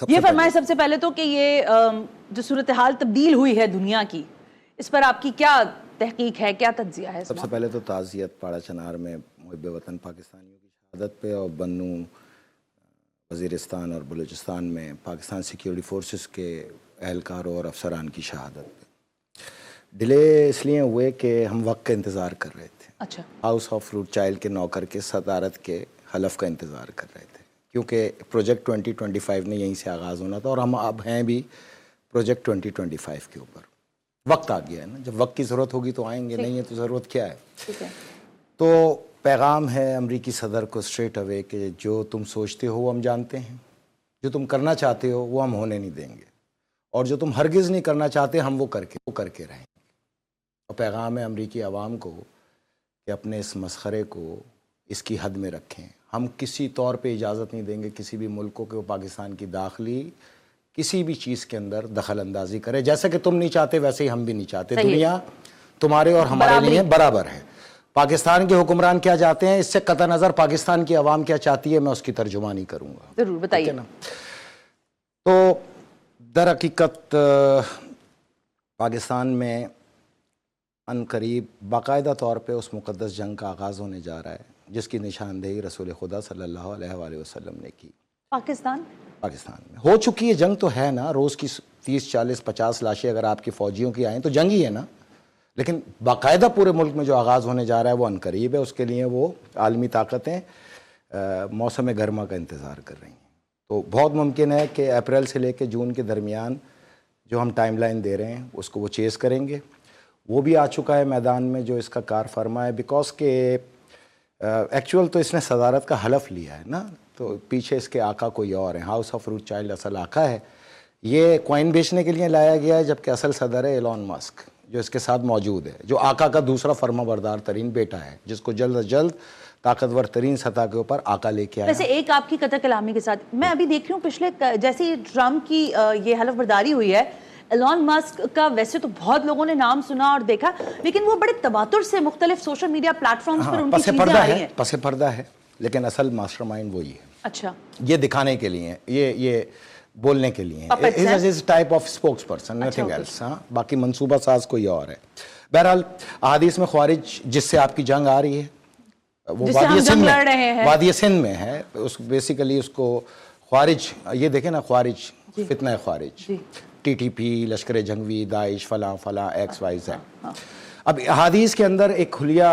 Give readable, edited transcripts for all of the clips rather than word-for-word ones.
یہ فرمائیں سب سے پہلے تو کہ یہ جو صورتحال تبدیل ہوئی ہے دنیا کی، اس پر آپ کی کیا تحقیق ہے، کیا تجزیہ ہے؟ سب سے پہلے تو تعزیت پاڑا چنار میں محب وطن پاکستانیوں کی شہادت پہ، اور بنو وزیرستان اور بلوچستان میں پاکستان سیکیورٹی فورسز کے اہلکاروں اور افسران کی شہادت پہ ڈیلے اس لیے ہوئے کہ ہم وقت کا انتظار کر رہے تھے. اچھا. ہاؤس آف روٹ چائلڈ کے نوکر کے صدارت کے حلف کا انتظار کر رہے تھے، کیونکہ پروجیکٹ 2025 نے یہیں سے آغاز ہونا تھا، اور ہم اب ہیں بھی پروجیکٹ 2025 کے اوپر. وقت آ گیا ہے نا، جب وقت کی ضرورت ہوگی تو آئیں گے، نہیں ہے تو ضرورت کیا ہے. ٹھیک ہے. تو پیغام ہے امریکی صدر کو اسٹریٹ اوے کہ جو تم سوچتے ہو وہ ہم جانتے ہیں، جو تم کرنا چاہتے ہو وہ ہم ہونے نہیں دیں گے، اور جو تم ہرگز نہیں کرنا چاہتے ہم وہ کر کے رہیں گے. اور پیغام ہے امریکی عوام کو کہ اپنے اس مسخرے کو اس کی حد میں رکھیں. ہم کسی طور پہ اجازت نہیں دیں گے کسی بھی ملک کو کہ وہ پاکستان کی داخلی کسی بھی چیز کے اندر دخل اندازی کرے. جیسا کہ تم نہیں چاہتے ویسے ہی ہم بھی نہیں چاہتے. دنیا تمہارے اور ہمارے لیے برابر ہے. پاکستان کے حکمران کیا چاہتے ہیں، اس سے قطع نظر پاکستان کی عوام کیا چاہتی ہے میں اس کی ترجمانی کروں گا. ضرور بتائیے. تو در حقیقت پاکستان میں ان قریب باقاعدہ طور پہ اس مقدس جنگ کا آغاز ہونے جا رہا ہے جس کی نشاندہی رسول خدا صلی اللہ علیہ وآلہ وسلم نے کی. پاکستان میں ہو چکی ہے جنگ، تو ہے نا، روز کی 30 40 50 لاشیں اگر آپ کی فوجیوں کی آئیں تو جنگ ہی ہے نا. لیکن باقاعدہ پورے ملک میں جو آغاز ہونے جا رہا ہے وہ ان قریب ہے. اس کے لیے وہ عالمی طاقتیں موسم گرما کا انتظار کر رہی ہیں. تو بہت ممکن ہے کہ اپریل سے لے کے جون کے درمیان جو ہم ٹائم لائن دے رہے ہیں اس کو وہ چیز کریں گے. وہ بھی آ چکا ہے میدان میں جو اس کا کار فرما ہے، بیکاز کہ ایکچول تو اس نے صدارت کا حلف لیا ہے نا، تو پیچھے اس کے آقا کوئی اور ہیں. ہاؤس آف روٹ چائلڈ اصل آقا ہے. یہ کوائن بیچنے کے لیے لایا گیا ہے، جبکہ اصل صدر ہے ایلون مسک جو اس کے ساتھ موجود ہے، جو آقا کا دوسرا فرما بردار ترین بیٹا ہے، جس کو جلد از جلد طاقتور ترین سطح کے اوپر آقا لے کے آیا. ویسے ایک آپ کی قطع کلامی کے ساتھ میں ابھی دیکھ رہی ہوں پچھلے جیسے ٹرمپ کی یہ حلف برداری ہوئی ہے، ایلون مسک کا ویسے تو بہت لوگوں نے نام سنا اور دیکھا، لیکن وہ بڑے تواتر سے مختلف سوشل میڈیا پلیٹ فارمز پر ان کی چیزیں آ رہی ہیں. پس پردہ ہے، لیکن اصل ماسٹر مائنڈ وہی ہے. اچھا. یہ دکھانے کے لیے، یہ بولنے کے لیے type of spokesperson, nothing else. ہاں، باقی منصوبہ ساز کوئی اور ہے. بہرحال احادیث میں خوارج جس سے آپ کی جنگ آ رہی ہے وہ وادی سندھ میں ہے. بیسیکلی اس کو خوارج، یہ دیکھیں نا، خوارج فتنہ خوارج، ٹی ٹی پی، لشکر جنگوی، داعش، فلاں فلاں ایکس وائی زیڈ. اب احادیث کے اندر ایک کھلیہ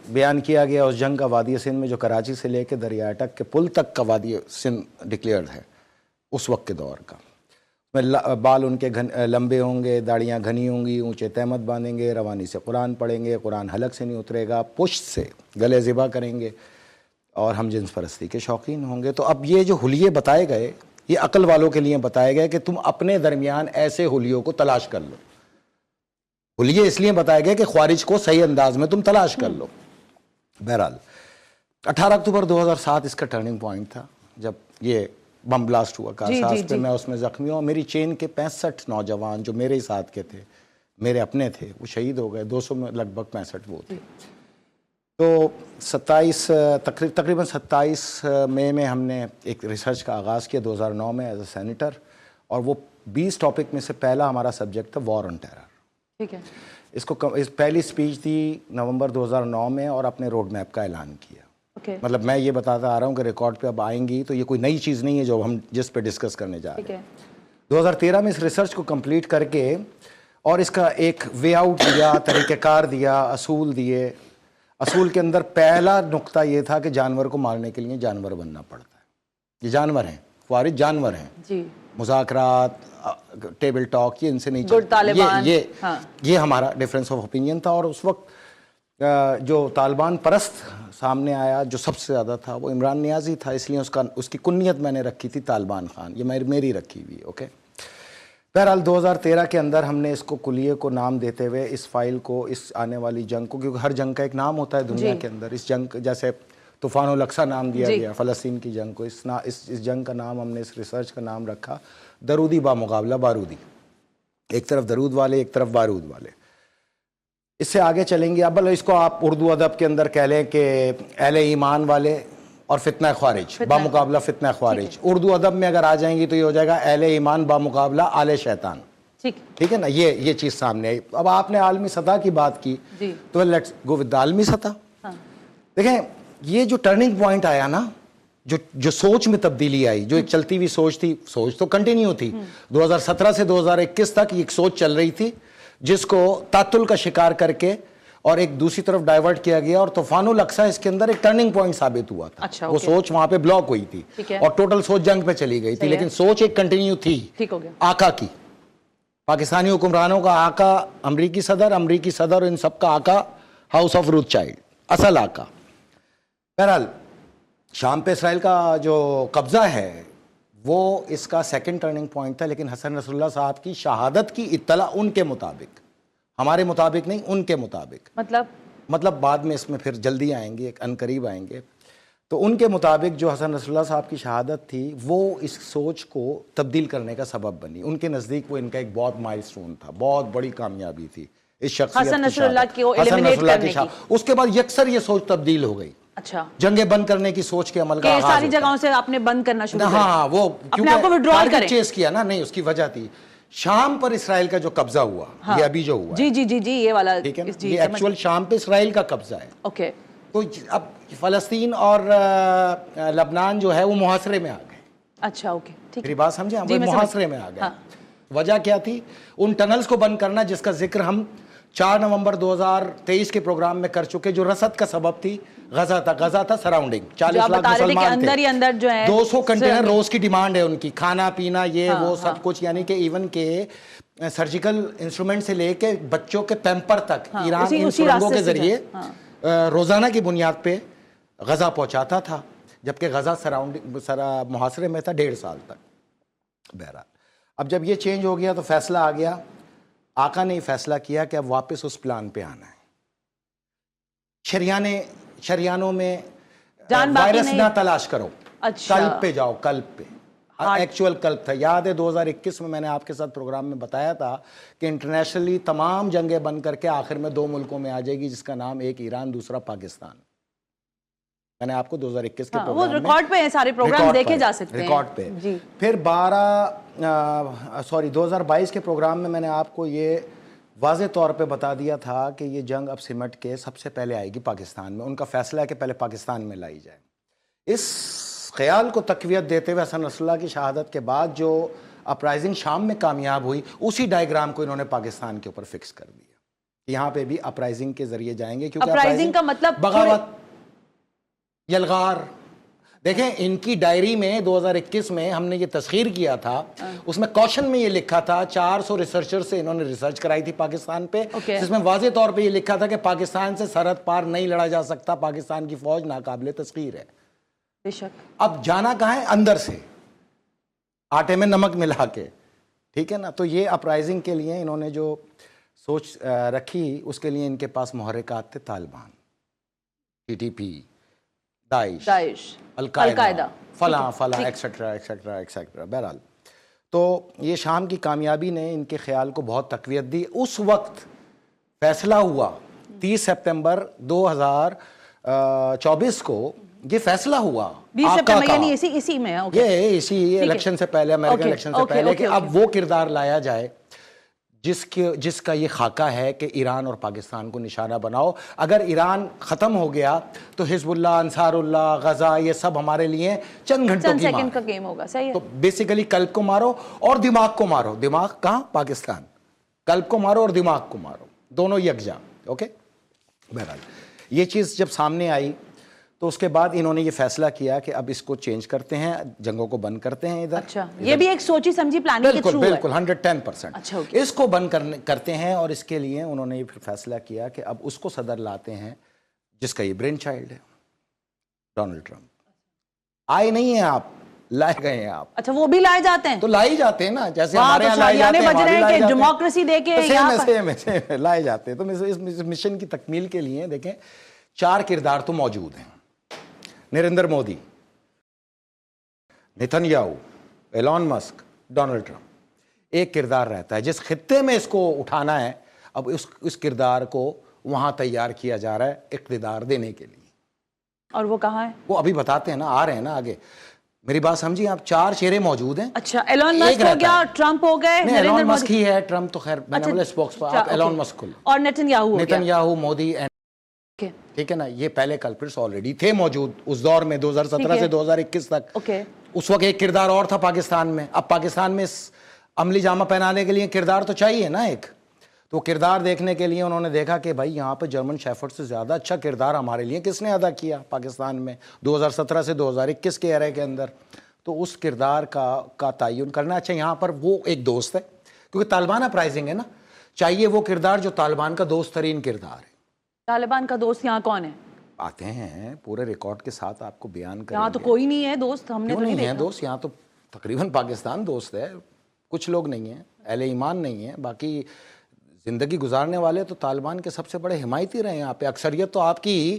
بیان کیا گیا اس جنگ کا وادی سندھ میں جو کراچی سے لے کے دریائے اٹک کے پل تک کا وادی سندھ ڈکلیئرڈ ہے اس وقت کے دور کا. بال ان کے لمبے ہوں گے، داڑیاں گھنی ہوں گی، اونچے تہمت باندھیں گے، روانی سے قرآن پڑھیں گے، قرآن حلق سے نہیں اترے گا، پشت سے گلے ذبح کریں گے، اور ہم جنس پرستی کے شوقین ہوں گے. تو اب یہ جو حلیے بتائے گئے یہ عقل والوں کے لیے بتائے گئے کہ تم اپنے درمیان ایسے حلیوں کو تلاش کر لو. حلیے اس لیے بتائے گئے کہ خوارج کو صحیح انداز میں تم تلاش کر لو. بہرحال 18 اکتوبر 2007 اس کا ٹرننگ پوائنٹ تھا جب یہ بم بلاسٹ ہوا کارساز پہ. میں اس میں زخمی ہوں. میری چین کے 65 نوجوان جو میرے ساتھ کے تھے، میرے اپنے تھے، وہ شہید ہو گئے. 200 میں لگ بھگ 65 وہ تھے. تو تقریباً 27 مئی میں ہم نے ایک ریسرچ کا آغاز کیا 2009 میں ایز اے سینیٹر، اور وہ 20 ٹاپک میں سے پہلا ہمارا سبجیکٹ تھا وار آن ٹیرر. ٹھیک ہے. اس کو پہلی سپیچ تھی نومبر 2009 میں، اور اپنے روڈ میپ کا اعلان کیا. مطلب میں یہ بتاتا آ رہا ہوں کہ ریکارڈ پہ اب آئیں گی تو یہ کوئی نئی چیز نہیں ہے جو ہم جس پہ ڈسکس کرنے جا رہے ہیں. 2013 میں اس ریسرچ کو کمپلیٹ کر کے اور اس کا ایک وے آؤٹ دیا، طریقہ کار دیا، اصول دیے. اصول کے اندر پہلا نقطہ یہ تھا کہ جانور کو مارنے کے لیے جانور بننا پڑتا ہے. یہ جانور ہیں، خوارج جانور ہیں. مذاکرات، ٹیبل ٹاک، یہ ان سے نہیں چلتا. یہ ہمارا ڈفرینس آف اوپینین تھا. اور اس وقت جو طالبان پرست سامنے آیا جو سب سے زیادہ تھا وہ عمران نیازی تھا. اس لیے اس کی کنیت میں نے رکھی تھی طالبان خان. یہ میری رکھی ہوئی. اوکے. بہرحال 2013 کے اندر ہم نے اس کو کلیے کو نام دیتے ہوئے اس فائل کو، اس آنے والی جنگ کو، کیونکہ ہر جنگ کا ایک نام ہوتا ہے دنیا کے اندر. اس جنگ جیسے طوفان الاقصی نام دیا گیا فلسطین کی جنگ کو، اس جنگ کا نام ہم نے، اس ریسرچ کا نام رکھا درودی با مقابلہ بارودی. ایک طرف درود والے، ایک طرف بارود والے. اس سے آگے چلیں گے. اب اس کو آپ اردو ادب کے اندر کہہ لیں کہ اہل ایمان والے اور فتنہ خوارج بامقابلہ فتنہ خوارج. اردو ادب میں اگر آ جائیں گی تو یہ ہو جائے گا اہل ایمان بامقابلہ آل شیطان. ٹھیک ہے نا, یہ چیز سامنے آئی. اب آپ نے عالمی سطح کی بات کی تو لیٹس گو ود عالمی سطح. دیکھیں یہ جو ٹرننگ پوائنٹ آیا نا, جو سوچ میں تبدیلی آئی, جو ایک چلتی ہوئی سوچ تھی, سوچ تو کنٹینیو تھی 2017 سے 2021 تک, یہ ایک سوچ چل رہی تھی جس کو تعطل کا شکار کر کے اور ایک دوسری طرف ڈائیورٹ کیا گیا, اور طوفان الاقصی اس کے اندر ایک ٹرننگ پوائنٹ ثابت ہوا تھا. وہ سوچ وہاں پہ بلاک ہوئی تھی اور ٹوٹل سوچ جنگ پہ چلی گئی تھی, لیکن سوچ ایک کنٹینیو تھی آقا کی, پاکستانی حکمرانوں کا آقا امریکی صدر اور ان سب کا آقا ہاؤس آف روتھ چائلڈ, اصل آقا. بہرحال شام پہ اسرائیل کا جو قبضہ ہے وہ اس کا سیکنڈ ٹرننگ پوائنٹ تھا, لیکن حسن نصر اللہ صاحب کی شہادت کی اطلاع ان کے مطابق, ہمارے مطابق نہیں, ان کے مطابق, مطلب بعد میں اس میں پھر جلدی آئیں گے, ایک عنقریب آئیں گے, تو ان کے مطابق جو حسن نصر اللہ صاحب کی شہادت تھی وہ اس سوچ کو تبدیل کرنے کا سبب بنی. ان کے نزدیک وہ ان کا ایک بہت مائل سٹون تھا, بہت بڑی کامیابی تھی اس شخصیت حسن نصر اللہ کی ایلیمینیٹ کرنے کی. اس کے بعد یکسر یہ سوچ تبدیل ہو گئی. اچھا, جنگیں بند کرنے کی سوچ کے عمل کا آغاز ساری جگہوں سے آپ نے بند کرنا شروع کیا. ہاں, وہ اپنے آپ کو وڈرال کریں, چیز کیا نا, نہیں اس کی وجہ تھی شام پر اسرائیل کا جو قبضہ ہوا, یہ ابھی جو ہوا, جی یہ والا, ٹھیک ہے, یہ ایکچوئل شام پہ اسرائیل کا قبضہ ہے. اوکے, تو اب فلسطین اور لبنان جو ہے وہ محاصرے میں آ گئے. اچھا اوکے, ٹھیک, میری بات سمجھے, وہ محاصرے میں آ گئے. وجہ کیا تھی؟ ان ٹنلز کو بند کرنا جس کا ذکر ہم 4 نومبر 2023 کے پروگرام میں کر چکے, جو رسد کا سبب تھی. غزہ تھا سراؤنڈنگ, 40 لاکھ مسلمان تھے, 200 کنٹینر روز کی ڈیمانڈ ہے ان کی, کھانا پینا یہ وہ سب کچھ, یعنی کہ ایون کے سرجیکل انسٹرومنٹ سے لے کے بچوں کے پیمپر تک ایران ان سرنگوں کے ذریعے روزانہ کی بنیاد پہ غزہ پہنچاتا تھا, جبکہ غزہ سراؤنڈنگ محاصرے میں تھا 1.5 سال تک. بہرحال اب جب یہ چینج ہو گیا تو فیصلہ آ گیا, آقا نے یہ فیصلہ کیا کہ اب واپس اس پلان پہ آنا ہے. شریانوں میں وائرس نہ تلاش کرو, قلب پہ جاؤ, قلب پہ, ایکچوئل قلب تھا. یاد ہے 2021 میں نے آپ کے ساتھ پروگرام میں بتایا تھا کہ انٹرنیشنلی تمام جنگیں بند کر کے آخر میں 2 ملکوں میں آ جائے گی, جس کا نام ایک ایران, دوسرا پاکستان. میں نے آپ کو 2021 کے پروگرام میں, وہ ریکارڈ پہ ہیں, سارے پروگرام دیکھے جا سکتے ہیں ریکارڈ پہ. پھر 2022 کے پروگرام میں نے آپ کو یہ واضح طور پہ بتا دیا تھا کہ یہ جنگ اب سمٹ کے سب سے پہلے آئے گی پاکستان میں. ان کا فیصلہ ہے کہ پہلے پاکستان میں لائی جائے. اس خیال کو تقویت دیتے ہوئے حسن نصر اللہ کی شہادت کے بعد جو اپرائزنگ شام میں کامیاب ہوئی, اسی ڈائیگرام کو انہوں نے پاکستان کے اوپر فکس کر دیا. یہاں پہ بھی اپرائزنگ کے ذریعے جائیں گے, کیونکہ اپرائزنگ کا مطلب بغاوت, یلغار. دیکھیں ان کی ڈائری میں 2021 میں ہم نے یہ تسخیر کیا تھا, اس میں کوشن میں یہ لکھا تھا, 400 ریسرچر سے انہوں نے ریسرچ کرائی تھی پاکستان پہ, جس میں واضح طور پہ یہ لکھا تھا کہ پاکستان سے سرحد پار نہیں لڑا جا سکتا, پاکستان کی فوج ناقابل تسخیر ہے. اب جانا کہاں ہے؟ اندر سے, آٹے میں نمک ملا کے, ٹھیک ہے نا. تو یہ اپرائزنگ کے لیے انہوں نے جو سوچ رکھی, اس کے لیے ان کے پاس محرکات تھے, طالبان, TTP, داعش, القاعدہ, فلاں ایکسیٹرا ایکسیٹرا ایکسیٹرا. بہرحال تو یہ شام کی کامیابی نے ان کے خیال کو بہت تقویت دی. اس وقت فیصلہ ہوا 30 سپتمبر 2024 کو, یہ فیصلہ ہوا 20 سپتمبر, یعنی اسی میں, یہ اسی الیکشن سے پہلے, امریکن الیکشن سے پہلے, کہ اب وہ کردار لایا جائے جس کا یہ خاکہ ہے کہ ایران اور پاکستان کو نشانہ بناؤ. اگر ایران ختم ہو گیا تو حزب اللہ, انصار اللہ, غزہ, یہ سب ہمارے لیے چند گھنٹوں کی سیکنڈ کا گیم ہوگا. صحیح ہے. تو بیسیکلی قلب کو مارو اور دماغ کو مارو. دماغ کہاں؟ پاکستان. قلب کو مارو اور دماغ کو مارو, دونوں یکجا. اوکے. بہرحال یہ چیز جب سامنے آئی تو اس کے بعد انہوں نے یہ فیصلہ کیا کہ اب اس کو چینج کرتے ہیں, جنگوں کو بند کرتے ہیں ادھر. اچھا, یہ بھی ایک سوچی سمجھی پلاننگ کے تھرو ہے. بالکل 110%. اس کو بند کرتے ہیں, اور اس کے لیے انہوں نے یہ پھر فیصلہ کیا کہ اب اس کو صدر لاتے ہیں جس کا یہ برین چائلڈ ہے, ڈونلڈ ٹرمپ. آئے نہیں ہیں آپ, لائے گئے ہیں آپ. اچھا, وہ بھی لائے جاتے ہیں. تو لائے جاتے ہیں نا, جیسے ہمارے یہاں لائے جاتے ہیں, ڈیموکریسی دے کے لائے جاتے ہیں. تو اس مشن کی تکمیل کے لیے دیکھیں 4 کردار تو موجود ہیں. Narendra Modi, Nitin Yahoo, Elon Musk, Donald Trump. ایک کردار رہتا ہے جس خطے میں اس کو اٹھانا ہے, اب اس کردار کو وہاں تیار کیا جا رہا ہے اقتدار دینے کے لیے. اور وہ کہاں ہے؟ وہ ابھی بتاتے ہیں نا، آ رہے ہیں نا آگے. میری بات سمجھیے آپ، 4 چہرے موجود ہیں. اچھا، ایلون مسک ہو گیا، ٹرمپ ہو گئے، ایلون مسک ہی ہے، ٹرمپ تو خیر میں نے بولا اسپوکس پر، آپ ایلون مسک کھولیں. اور نیتن یاہو مودی، ٹھیک ہے نا. یہ پہلے کلپرٹس آلریڈی تھے موجود اس دور میں 2017 سے 2021 تک. اس وقت ایک کردار اور تھا پاکستان میں. اب پاکستان میں عملی جامہ پہنانے کے لیے کردار تو چاہیے نا ایک. تو کردار دیکھنے کے لیے انہوں نے دیکھا کہ بھائی یہاں پہ جرمن شیفرڈ سے زیادہ اچھا کردار ہمارے لیے کس نے ادا کیا پاکستان میں 2017 سے 2021 کے ایرے کے اندر. تو اس کردار کا تعین کرنا. اچھا یہاں پر وہ ایک دوست ہے، کیونکہ طالبان اپرائزنگ ہے نا، چاہیے وہ کردار جو طالبان کا دوست ترین کردار ہے. طالبان کا دوست یہاں کون ہے؟ آتے ہیں پورے ریکارڈ کے ساتھ آپ کو بیان کریں. یہاں تو کوئی نہیں ہے دوست، ہم نے تو نہیں ہے دوست یہاں. تو تقریباً پاکستان دوست ہے، کچھ لوگ نہیں ہیں، اہل ایمان نہیں ہیں، باقی زندگی گزارنے والے تو طالبان کے سب سے بڑے حمایتی رہے ہیں یہاں پہ. اکثریت تو آپ کی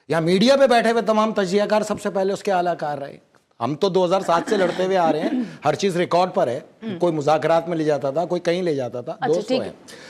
یہاں میڈیا پہ بیٹھے ہوئے تمام تجزیہ کار سب سے پہلے اس کے اعلیٰ کار رہے. ہم تو 2007 سے لڑتے ہوئے آ رہے ہیں، ہر چیز ریکارڈ پر ہے. کوئی مذاکرات میں لے جاتا تھا، کوئی کہیں لے جاتا تھا، دوست ہیں.